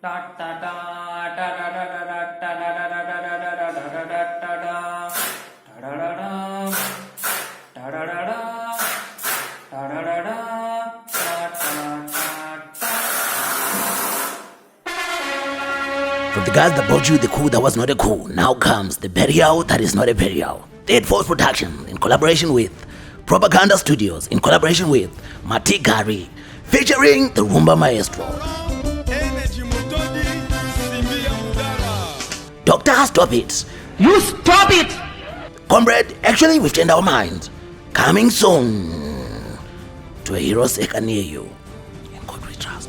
From the guys that brought you the coup that was not a coup, now comes the burial that is not a burial. Dead Force Production in collaboration with Propaganda Studios in collaboration with Mati Gari, featuring the Rumba Maestro. Doctor, stop it. You stop it! Comrade, actually we've changed our minds. Coming soon to a hero second near you. In God we trust.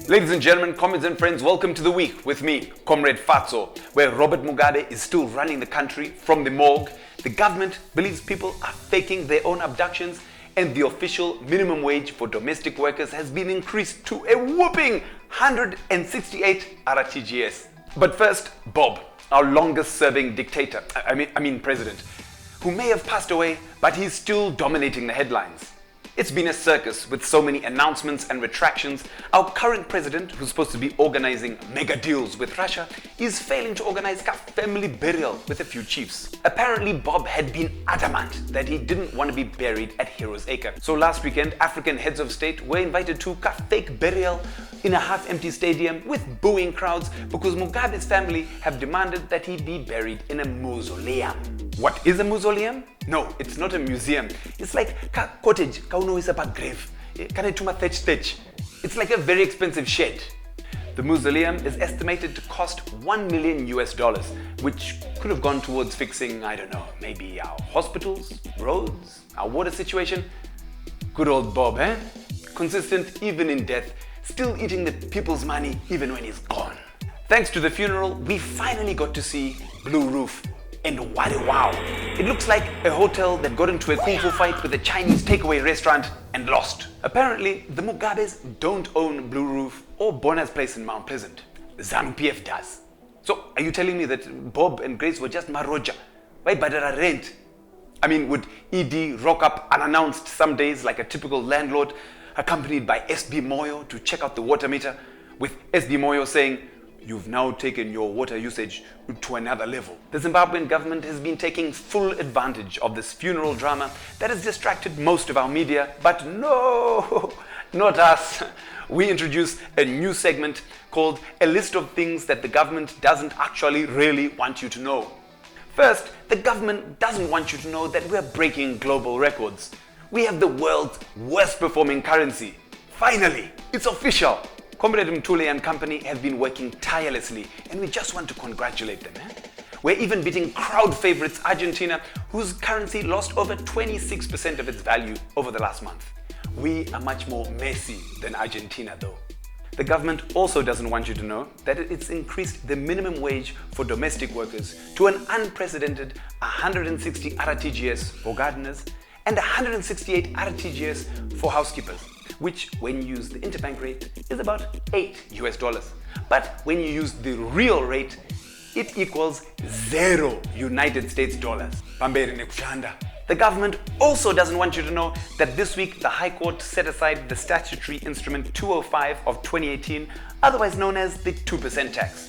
Ladies and gentlemen, comrades and friends, welcome to The Week with me, Comrade Fatso, where Robert Mugabe is still running the country from the morgue. The government believes people are faking their own abductions, and the official minimum wage for domestic workers has been increased to a whopping 168 RTGS. But first, Bob, our longest serving dictator, I mean president, who may have passed away, but he's still dominating the headlines. It's been a circus with so many announcements and retractions. Our current president, who's supposed to be organizing mega deals with Russia, is failing to organize a family burial with a few chiefs. Apparently, Bob had been adamant that he didn't want to be buried at Heroes Acre. So last weekend, African heads of state were invited to a fake burial in a half-empty stadium with booing crowds because Mugabe's family have demanded that he be buried in a mausoleum. What is a mausoleum? No, it's not a museum. It's like a cottage, a grave. It's like a very expensive shed. The mausoleum is estimated to cost $1 million, which could have gone towards fixing, I don't know, maybe our hospitals, roads, our water situation. Good old Bob, eh? Consistent even in death, still eating the people's money even when he's gone. Thanks to the funeral, we finally got to see Blue Roof. And what a wow! It looks like a hotel that got into a kung fu fight with a Chinese takeaway restaurant and lost. Apparently, the Mugabes don't own Blue Roof or Bona's place in Mount Pleasant. ZANU-PF does. So, are you telling me that Bob and Grace were just maroja? Why badara rent? I mean, would ED rock up unannounced some days like a typical landlord, accompanied by SB Moyo to check out the water meter, with SB Moyo saying, "You've now taken your water usage to another level." The Zimbabwean government has been taking full advantage of this funeral drama that has distracted most of our media, but no, not us. We introduce a new segment called A List of Things That the Government Doesn't Actually Really Want You to Know. First, the government doesn't want you to know that we're breaking global records. We have the world's worst performing currency. Finally, it's official. Comrade Mthuli and company have been working tirelessly, and we just want to congratulate them. We're even beating crowd favorites Argentina, whose currency lost over 26% of its value over the last month. We are much more messy than Argentina though. The government also doesn't want you to know that it's increased the minimum wage for domestic workers to an unprecedented 160 RTGS for gardeners and 168 RTGS for housekeepers, which when you use the interbank rate is about $8. But when you use the real rate, it equals $0 United States. The government also doesn't want you to know that this week the High Court set aside the statutory instrument 205 of 2018, otherwise known as the 2% tax.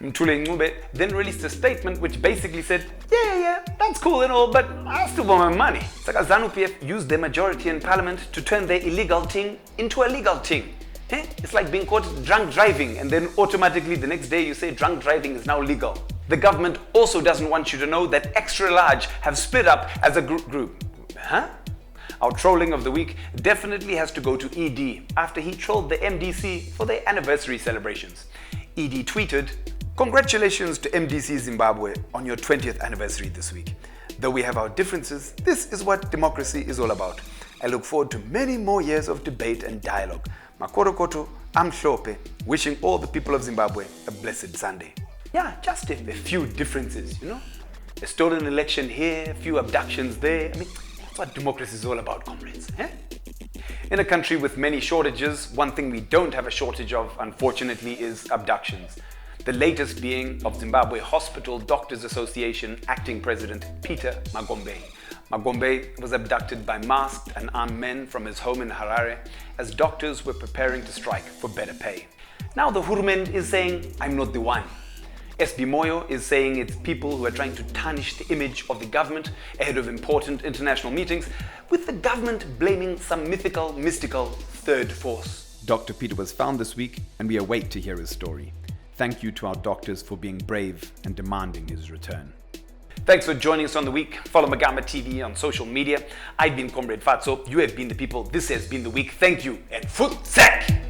Mthuli Ncube then released a statement which basically said, yeah, that's cool and all, but I still want my money. It's like ZANU-PF used their majority in parliament to turn their illegal ting into a legal ting. It's like being caught drunk driving and then automatically the next day you say drunk driving is now legal. The government also doesn't want you to know that Extra Large have split up as a group. Our trolling of the week definitely has to go to ED after he trolled the MDC for their anniversary celebrations. ED tweeted, "Congratulations to MDC Zimbabwe on your 20th anniversary this week. Though we have our differences, this is what democracy is all about. I look forward to many more years of debate and dialogue. Makorokoto, Amhlope, wishing all the people of Zimbabwe a blessed Sunday." Yeah, just a few differences, you know? A stolen election here, a few abductions there. I mean, that's what democracy is all about, comrades. In a country with many shortages, one thing we don't have a shortage of, unfortunately, is abductions. The latest being of Zimbabwe Hospital Doctors Association acting president Peter Magamba. Magamba was abducted by masked and armed men from his home in Harare as doctors were preparing to strike for better pay. Now the Hurumend is saying, I'm not the one. SB Moyo is saying it's people who are trying to tarnish the image of the government ahead of important international meetings, with the government blaming some mystical third force. Dr. Peter was found this week and we await to hear his story. Thank you to our doctors for being brave and demanding his return. Thanks for joining us on The Week. Follow Magamba TV on social media. I've been Comrade Fatso. You have been the people. This has been The Week. Thank you and full sack!